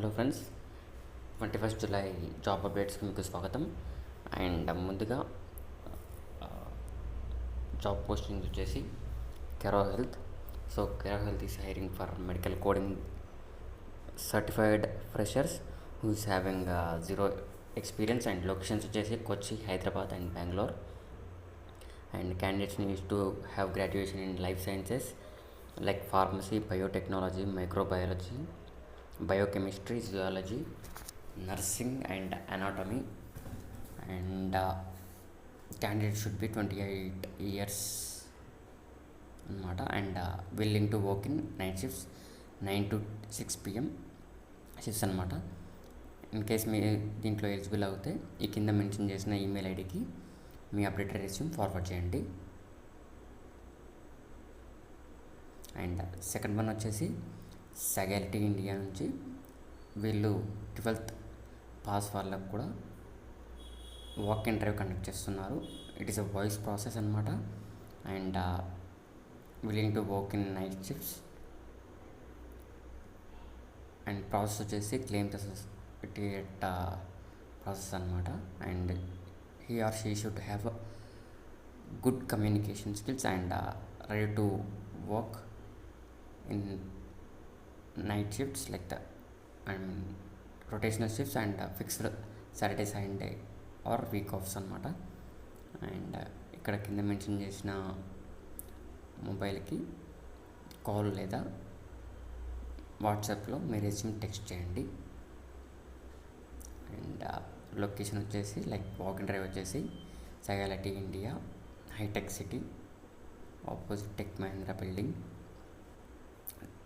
Hello friends, 21 July job అప్డేట్స్కి మీకు స్వాగతం. అండ్ ముందుగా జాబ్ పోస్టింగ్ వచ్చేసి Caro health. So Caro health is hiring for medical coding certified freshers who is having zero experience. And locations వచ్చేసి Kochi, Hyderabad and Bengaluru. And candidates needs to have graduation in life sciences like pharmacy, biotechnology, microbiology, biochemistry, zoology, nursing and anatomy. And candidate should be 28 years అనమాట. And willing to work in night shifts 9 to 6 PM shifts అనమాట. In case మీ దీంట్లో eligible అవుతే ఈ కింద mention చేసిన email ఐడికి మీ అప్డేటెడ్ రెజ్యూమ్ ఫార్వర్డ్ చేయండి. అండ్ సెకండ్ వన్ వచ్చేసి సగాలిటీ ఇండియా నుంచి వీళ్ళు 12th పాస్ వాళ్ళకు కూడా వాక్ ఇంటర్వ్యూ కండక్ట్ చేస్తున్నారు. It is a voice process అనమాట. And willing to work in night shifts. And process వచ్చేసి క్లెయిమ్ సర్టిఫికేట్ ప్రాసెస్ అనమాట. And he or she should have a good communication skills and ready to work in night shifts like the rotational shifts and fixed Saturday, Sunday or week offs అనమాట. And ఇక్కడ కింద mention చేసిన మొబైల్కి call లేదా వాట్సాప్లో మీ resume text చేయండి. And location వచ్చేసి లైక్ వాక్ డ్రైవ్ వచ్చేసి Sagility India, hitech city, opposite tech Mahindra building.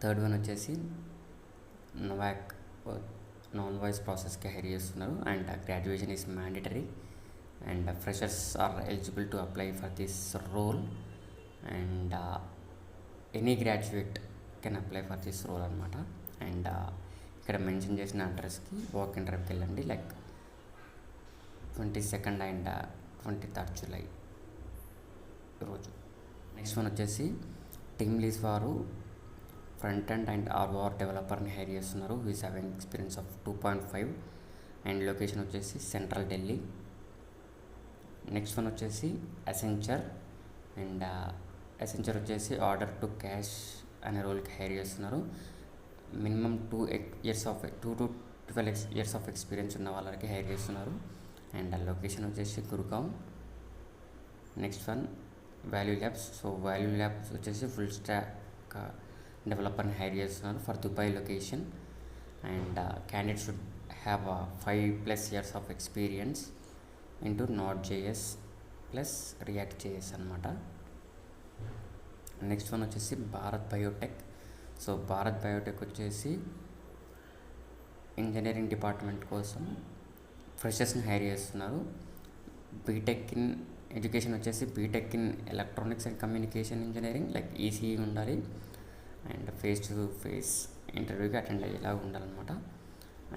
Third one వచ్చేసి నవాక్ నాన్ వాయిస్ ప్రాసెస్కి హైర్ చేస్తున్నారు. And graduation is mandatory and freshers are eligible to apply for this role. And any graduate can apply for this role అనమాట. And ఇక్కడ mention చేసిన అడ్రస్కి walk in డ్రైవ్కి వెళ్ళండి like 22nd and 23rd July రోజు. Next one వచ్చేసి team lease వారు front end and ROR డెవలపర్ని hire చేస్తున్నారు. Who is having experience of 2.5 and location వచ్చేసి సెంట్రల్ ఢిల్లీ. నెక్స్ట్ వన్ వచ్చేసి అసెంచర్. అండ్ అసెంచర్ వచ్చేసి ఆర్డర్ టు క్యాష్ అనే రోల్కి హైర్ చేస్తున్నారు. Minimum 2 to 12 years of experience ఉన్న వాళ్ళకి హైర్ చేస్తున్నారు. అండ్ లొకేషన్ వచ్చేసి Gurugram. Next one value labs. So value labs వచ్చేసి ఫుల్ స్టాక్ డెవలపర్ని హైర్ చేస్తున్నారు for Dubai location. And candidate should have 5+ years of experience into Node.js plus React.js అనమాట. Next one వచ్చేసి Bharat Biotech. So Bharat Biotech వచ్చేసి ఇంజనీరింగ్ డిపార్ట్మెంట్ కోసం ఫ్రెషర్స్ని హైర్ చేస్తున్నారు. బీటెక్ ఇన్ ఎడ్యుకేషన్ వచ్చేసి BTech in electronics and communication engineering like ECE ఉండాలి. And face to face ఇంటర్వ్యూకి attend అయ్యేలా ఉండాలన్నమాట.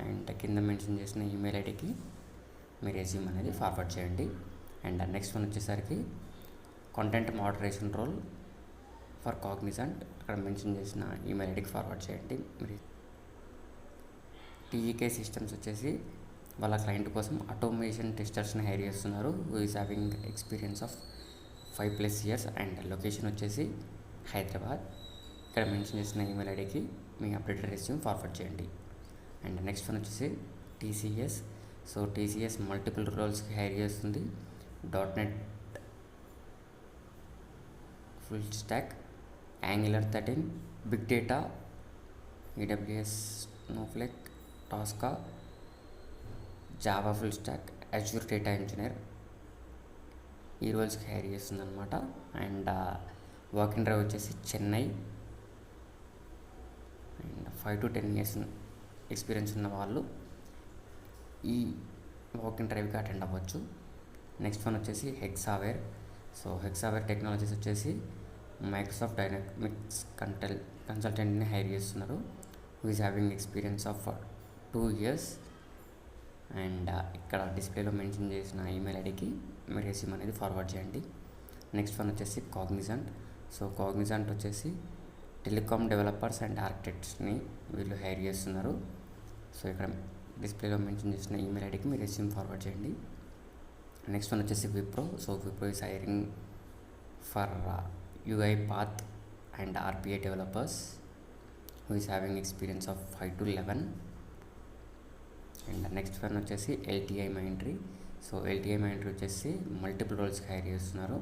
అండ్ కింద మెన్షన్ చేసిన ఈమెయిల్ ఐడికి మీ రెజ్యూమ్ అనేది ఫార్వర్డ్ చేయండి. అండ్ నెక్స్ట్ వన్ వచ్చేసరికి content moderation role for Cognizant. అక్కడ మెన్షన్ చేసిన ఈమెయిల్ ఐడికి ఫార్వర్డ్ చేయండి. మీరు టీఈకే సిస్టమ్స్ వచ్చేసి వాళ్ళ క్లయింట్ కోసం ఆటోమేషన్ టెస్టర్స్ని హైర్ చేస్తున్నారు. Who is having experience of 5+ years and location వచ్చేసి హైదరాబాద్. ఇక్కడ మెన్షన్ చేసిన ఈమెయిల్ ఐడికి మీ అప్డేటెడ్ రెజ్యూమ్ ఫార్వర్డ్ చేయండి. అండ్ నెక్స్ట్ వన్ వచ్చేసి టీసీఎస్. సో టీసీఎస్ మల్టిపుల్ రోల్స్కి హైర్ చేస్తుంది. .NET full stack, Angular 13, big data, AWS Snowflake, Tosca, Java full stack, Azure data engineer ఈ రోల్స్కి హైర్ చేస్తుంది అనమాట. అండ్ వాక్ ఇన్ డ్రైవ్ వచ్చేసి Chennai. And 5 to 10 years experience ఉన్న వాళ్ళు ఈ వాక్ ఇన్ డ్రైవ్కి అటెండ్ అవ్వచ్చు. నెక్స్ట్ వన్ వచ్చేసి హెక్సావేర్. సో హెక్సావేర్ టెక్నాలజీస్ వచ్చేసి మైక్రోసాఫ్ట్ డైనమిక్స్ కన్సల్టెంట్ని హైర్ చేస్తున్నారు. Who is having experience of 2 years. And ఇక్కడ డిస్ప్లేలో మెన్షన్ చేసిన ఈమెయిల్ ఐడికి మీ రెజ్యూమ్ అనేది ఫార్వర్డ్ చేయండి. నెక్స్ట్ వన్ వచ్చేసి కాగ్నిజెంట్. సో కాగ్నిజెంట్ వచ్చేసి టెలికామ్ డెవలపర్స్ అండ్ ఆర్కిటెక్ట్స్ని వీళ్ళు హైర్ చేస్తున్నారు. సో ఇక్కడ డిస్ప్లేలో మెన్షన్ చేసిన ఈమెయిల్ ఐడికి మీరు రెజ్యూమ్ ఫార్వర్డ్ చేయండి. నెక్స్ట్ వన్ వచ్చేసి Wipro. So Wipro is hiring for UiPath and RPA developers who is having experience of 5 to 11. And next one వచ్చేసి LTI Mindtree. So LTI Mindtree వచ్చేసి మల్టిపుల్ రోల్స్కి హైర్ చేస్తున్నారు.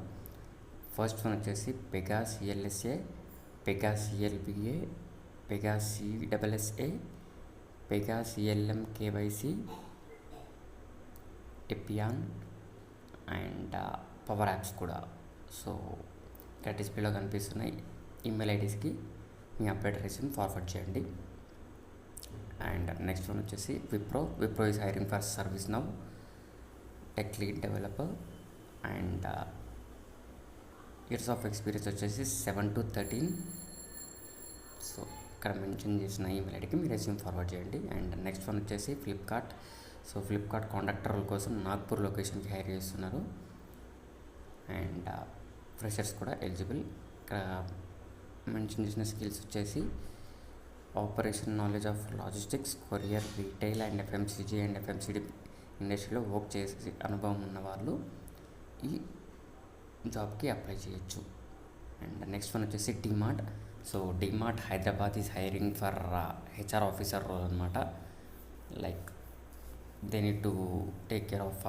ఫస్ట్ వన్ వచ్చేసి Pega CLSA, Pega CLBA, Pega CSSA, Pega CLM KYC, Epione and power apps కూడా. So ఇక్కడ డిస్ప్లేలో కనిపిస్తున్నాయి email ఐడీస్కి మీ update resume forward చేయండి. అండ్ నెక్స్ట్ వన్ వచ్చేసి Wipro is hiring for ServiceNow tech lead developer and years of experience వచ్చేసి 7 to 13. So ఇక్కడ mention చేసిన email ఐడికి మీరు రెజ్యూమ్ ఫార్వర్డ్ చేయండి. అండ్ నెక్స్ట్ వన్ వచ్చేసి Flipkart. So Flipkart contractor role కోసం నాగ్పూర్ లొకేషన్కి హైర్ చేస్తున్నారు. అండ్ ఫ్రెషర్స్ కూడా ఎలిజిబుల్. ఇక్కడ మెన్షన్ చేసిన స్కిల్స్ వచ్చేసి operation knowledge of logistics, courier, retail and FMCG and FMCD ఇండస్ట్రీలో వర్క్ చేసే అనుభవం ఉన్న వాళ్ళు ఈ జాబ్కి అప్లై చేయొచ్చు. అండ్ నెక్స్ట్ వన్ వచ్చేసి DMart. So DMart Hyderabad is hiring for HR officer role అనమాట. Like they need to take care of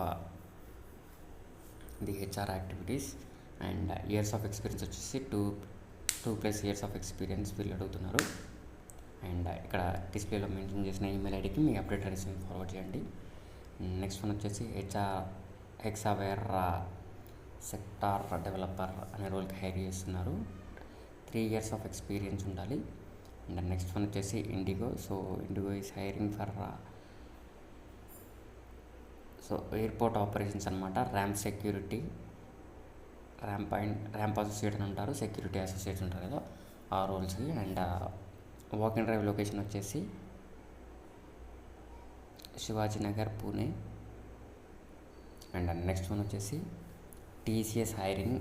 the HR activities. And years of experience వచ్చేసి 2+ years ఆఫ్ ఎక్స్పీరియన్స్ వీళ్ళు అడుగుతున్నారు. అండ్ ఇక్కడ డిస్ప్లేలో mention చేసిన email ఐడికి మీ update resume forward చేయండి. Next one వచ్చేసి హెక్సావేర్ సెక్టార్ డెవలపర్ అనే రోల్కి హైర్ చేస్తున్నారు. 3 years ఆఫ్ ఎక్స్పీరియన్స్ ఉండాలి. అండ్ నెక్స్ట్ వన్ వచ్చేసి IndiGo. So IndiGo is hiring for so airport operations అనమాట. ర్యాంప్ సెక్యూరిటీ, ర్యాంప్ అసోసియేట్ అని ఉంటారు, సెక్యూరిటీ అసోసియేట్స్ ఉంటారు కదా ఆ రోల్స్కి. And walk and drive location వచ్చేసి Shivajinagar, Pune. And next one వచ్చేసి TCS hiring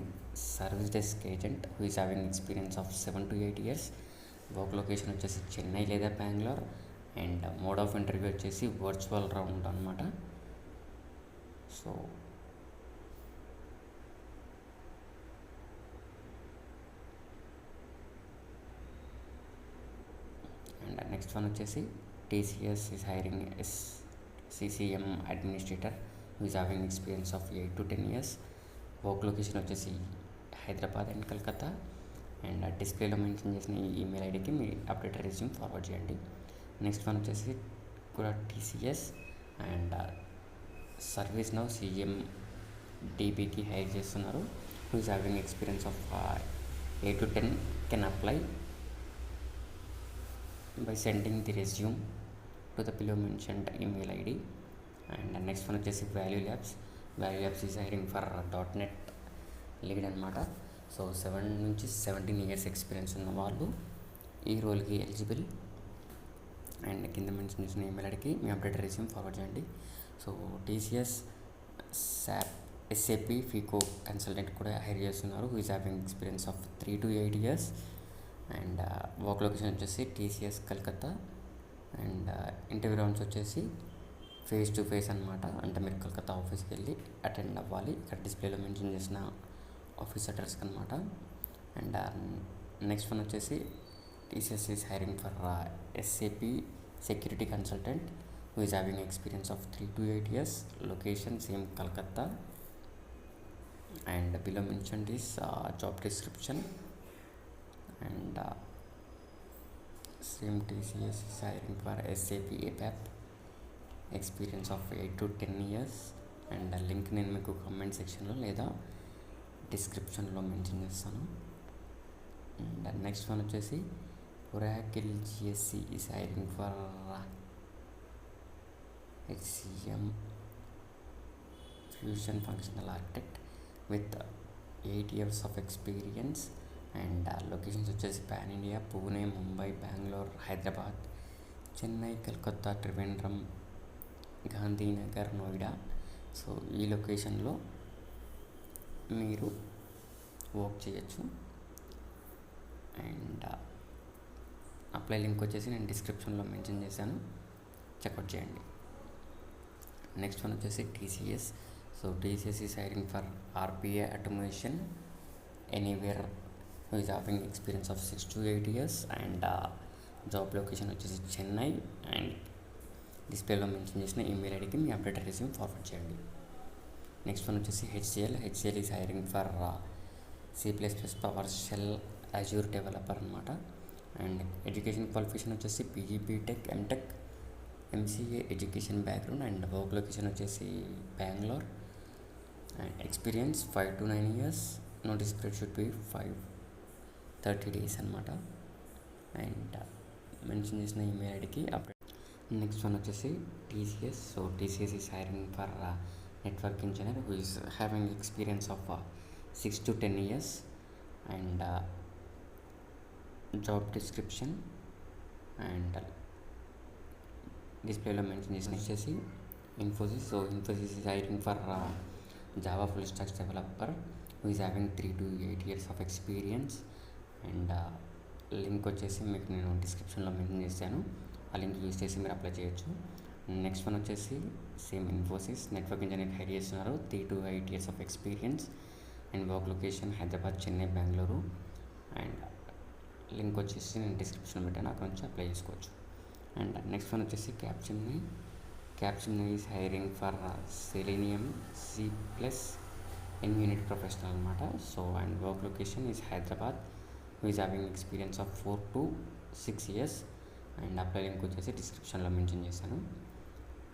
service desk agent who is having experience of 7 to 8 years. Work location వచ్చేసి చెన్నై లేదా Bengaluru. And mode of interview వచ్చేసి వర్చువల్ రౌండ్ అనమాట. సో అండ్ నెక్స్ట్ వన్ వచ్చేసి TCS is hiring CCM administrator who is having experience of 8 to 10 years. Work location వచ్చేసి Hyderabad and Calcutta. And డిస్ప్లేలో mention చేసిన ఈ email ఐడికి మీ అప్డేట్ రెజ్యూమ్ ఫార్వర్డ్ చేయండి. Next one వచ్చేసి కూడా TCS అండ్ ServiceNow CMDBకి హైర్ చేస్తున్నారు. Who is having experience of 8 to 10 can apply by sending the resume to the below mentioned email ID. And next one వచ్చేసి Value Labs is hiring for .NET lead అనమాట. So 7 నుంచి 17 years experience ఉన్న వాళ్ళు ఈ రోల్కి eligible. And కింద mention చేసిన email ఐడికి మీ అప్డేట్ రెజ్యూమ్ ఫార్వర్డ్ చేయండి. So TCS SAP FICO consultant కూడా హైర్ చేస్తున్నారు. Who is having experience of 3 to 8 years. And work location వచ్చేసి TCS Calcutta. And interview rounds వచ్చేసి ఫేస్ టు ఫేస్ అనమాట. అంటే మీరు కలకత్తా ఆఫీస్కి వెళ్ళి అటెండ్ అవ్వాలి. ఇక్కడ డిస్ప్లేలో మెన్షన్ చేసిన ఆఫీస్ అడ్రస్కి అనమాట. అండ్ నెక్స్ట్ వన్ వచ్చేసి TCS is hiring for SAP security consultant who is having experience of 3 to 8 years. Location same Calcutta. And below mention is job description. And same TCS is hiring for SAP ABAP experience of 8 to 10 years. And link నేను మీకు comment సెక్షన్లో లేదా డిస్క్రిప్షన్లో mention చేస్తాను. And next one వచ్చేసి Oracle GSC is hiring for HCM fusion functional architect with 8 years of experience. And locations వచ్చేసి pan India, Pune, Mumbai, Bengaluru, Hyderabad, Chennai, Calcutta, Trivandrum, Gandhinagar, Noida. So ఈ లొకేషన్లో మీరు వర్క్ చేయొచ్చు. అండ్ అప్లై లింక్ వచ్చేసి నేను డిస్క్రిప్షన్లో మెన్షన్ చేశాను, చెక్అవుట్ చేయండి. నెక్స్ట్ వన్ వచ్చేసి TCS. So TCS is hiring for RPA automation anywhere who is having experience of 6 to 8 years and job location వచ్చేసి చెన్నై. అండ్ డిస్ప్లేలో మెన్షన్ చేసిన ఈమెయిల్ ఐడికి మీ అప్డేటెడ్ రెజ్యూమ్ ఫార్వర్డ్ చేయండి. నెక్స్ట్ వన్ వచ్చేసి HCL is hiring for C++ PowerShell Azure developer అనమాట. And education qualification వచ్చేసి PG BTech MTech MCA education background and work location వచ్చేసి Bengaluru. And experience 5 to 9 years. Notice period should be 30 days అనమాట. And mention చేసిన email ఐడికి update. Next one వచ్చేసి TCS. So TCS is hiring for network engineer who is having experience of 6 to 10 years. And job description and డిస్ప్లేలో mention చేసిన వచ్చేసి Infosys. So Infosys is hiring for Java full stack developer who is having 3 to 8 years of experience. And link వచ్చేసి మీకు నేను డిస్క్రిప్షన్లో mention చేశాను, ఆ link use చేసి మీరు అప్లై చేయొచ్చు. నెక్స్ట్ వన్ వచ్చేసి same Infosys network engineer hire చేస్తున్నారు, 3 to 8 years of experience. And work location Hyderabad, Chennai, Bengaluru. And link వచ్చేసి నేను డిస్క్రిప్షన్లో పెట్టాను, అక్కడ నుంచి అప్లై చేసుకోవచ్చు. అండ్ నెక్స్ట్ వన్ వచ్చేసి Capgemini is hiring for selenium C++ unit professional అనమాట. So and work location is Hyderabad who is having experience of 4 to 6 years. And apply link వచ్చేసి డిస్క్రిప్షన్లో మెన్షన్ చేశాను.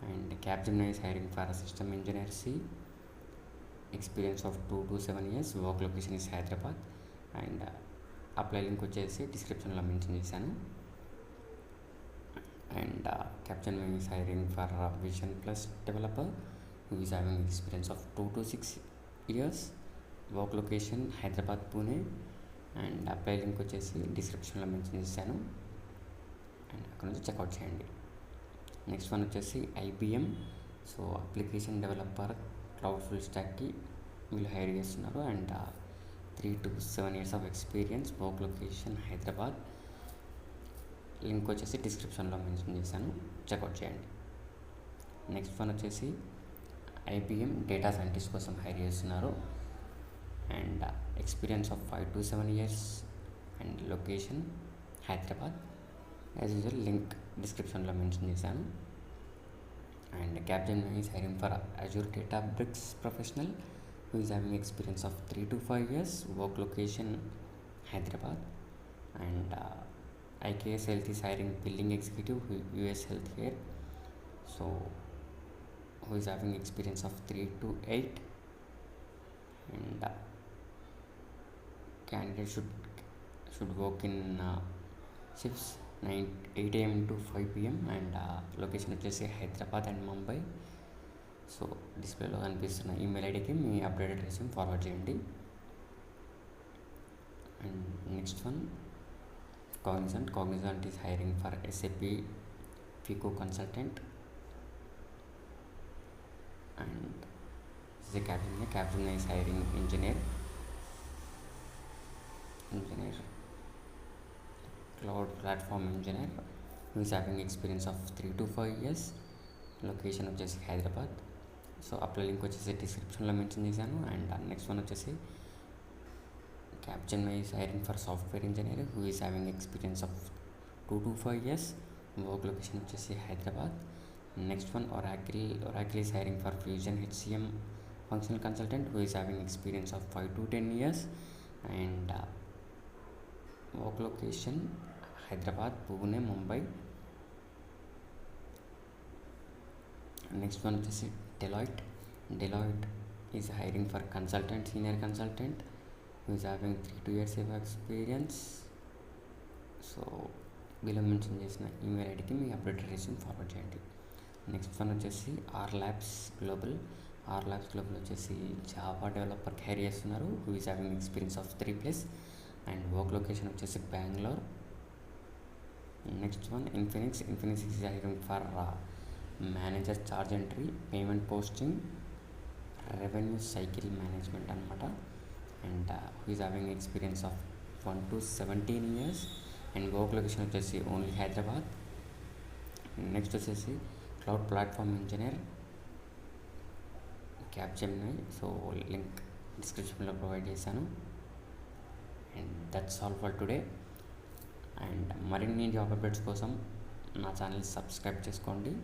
And Capgemini is hiring for system engineer C, experience of 2 to 7 years. Work location is Hyderabad. And apply link వచ్చేసి డిస్క్రిప్షన్లో mention చేశాను. And Capgemini is hiring for vision plus developer who is having experience of 2 to 6 years. Work location Hyderabad, Pune. And apply link వచ్చేసి డిస్క్రిప్షన్లో mention చేశాను, and అక్కడ నుంచి check out చేయండి. Next one వచ్చేసి IBM. So application developer cloud full స్టాక్కి వీళ్ళు hire చేస్తున్నారు. And 3 to 7 years of experience. Work location Hyderabad. Link వచ్చేసి డిస్క్రిప్షన్లో మెన్షన్ చేశాను, చెక్అవుట్ చేయండి. నెక్స్ట్ వన్ వచ్చేసి IBM డేటా సైంటిస్ట్ కోసం హైర్ చేస్తున్నారు. And experience of 5 to 7 years. And location Hyderabad. As usual link డిస్క్రిప్షన్లో మెన్షన్ చేశాను. And Capgemini is hiring for Azure Databricks professional who is having experience of 3 to 5 years. Work location Hyderabad. And IKS Health is hiring billing executive US Healthcare. So who is having experience of 3 to 8. And candidate should work in shifts 8 AM to 5 PM. And location వచ్చేసి Hyderabad and Mumbai. So డిస్ప్లేలో కనిపిస్తున్న email ఐడికి మీ updated resume forward చేయండి. And next one Cognizant is hiring for SAP FICO consultant. And this is Capgemini is hiring engineer cloud platform engineer who is having experience of 3 to 5 years. Location వచ్చేసి Hyderabad. So apply link వచ్చేసి డిస్క్రిప్షన్లో mention చేశాను. And next one వచ్చేసి Capgemini is hiring for software engineer who is having experience of 2 to 5 years. Work location వచ్చేసి Hyderabad. Next one Oracle is hiring for Fusion HCM functional consultant who is having experience of 5 to 10 years. And work location Hyderabad, Pune, Mumbai. Next one వచ్చేసి Deloitte is hiring for senior consultant who is having 3 to 2 years of experience. So వీళ్ళు మెన్షన్ చేసిన email ఐడికి మీ updated resume forward చేయండి. Next one వచ్చేసి R labs global వచ్చేసి Java developer hire చేస్తున్నారు who is having experience of 3+. And work location వచ్చేసి Bengaluru. Next one Infinx is hiring for manager charge entry, payment posting, revenue cycle management అనమాట. And who is having experience of 1 to 17 years. And work location వచ్చేసి only Hyderabad. Next వచ్చేసి cloud platform engineer Capgemini. So link డిస్క్రిప్షన్లో provide చేశాను. And that's all for today. And మరిన్ని job updates కోసం నా channel subscribe చేసుకోండి.